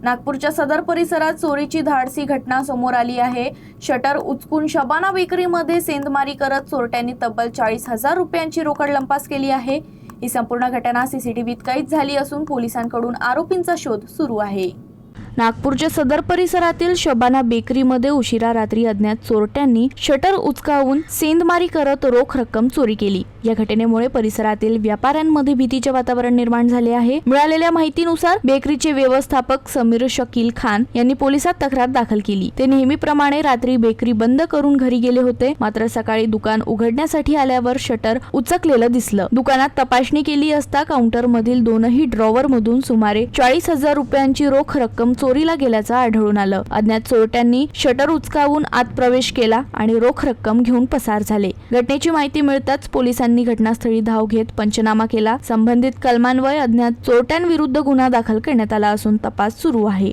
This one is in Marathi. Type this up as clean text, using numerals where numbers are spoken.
नागपूरच्या सदर परिसरात चोरीची धाडसी घटना समोर आली आहे। शटर उचकून शबाना बेकरीमध्ये सेंधमारी करत चोरट्यांनी तब्बल 40,000 रुपयांची रोकड लंपास केली आहे। ही संपूर्ण घटना सीसीटीव्हीत कैद झाली असून पोलिसांकडून आरोपींचा शोध सुरू आहे। नागपूरच्या सदर परिसरातील शबाना बेकरीमध्ये उशिरा रात्री अज्ञात चोरट्यांनी शटर उचकावून सेंधमारी करत रोख रक्कम चोरी केली। या घटनेमुळे परिसरातील व्यापाऱ्यांमध्ये भीतीचे वातावरण निर्माण झाले आहे। मिळालेल्या माहितीनुसार बेकरीचे व्यवस्थापक समीर शकील खान यांनी पोलिसात तक्रार दाखल केली। ते नेहमीप्रमाणे रात्री बेकरी बंद करून घरी गेले होते, मात्र सकाळी दुकान उघडण्यासाठी आल्यावर शटर उचकलेलं दिसलं। दुकानात तपासणी केली असता काउंटरमधील दोनही ड्रॉवर मधून सुमारे 40,000 रुपयांची रोख रक्कम चोरीला गेल्याचं आढळून आलं। अज्ञात चोरट्यांनी शटर उचकावून आत प्रवेश केला आणि रोख रक्कम घेऊन पसार झाले। घटनेची माहिती मिळताच पोलिसांनी घटनास्थळी धाव घेत पंचनामा केला। संबंधित कलमान्वये अज्ञात चोरट्यांविरुद्ध गुन्हा दाखल करण्यात आला असून तपास सुरू आहे।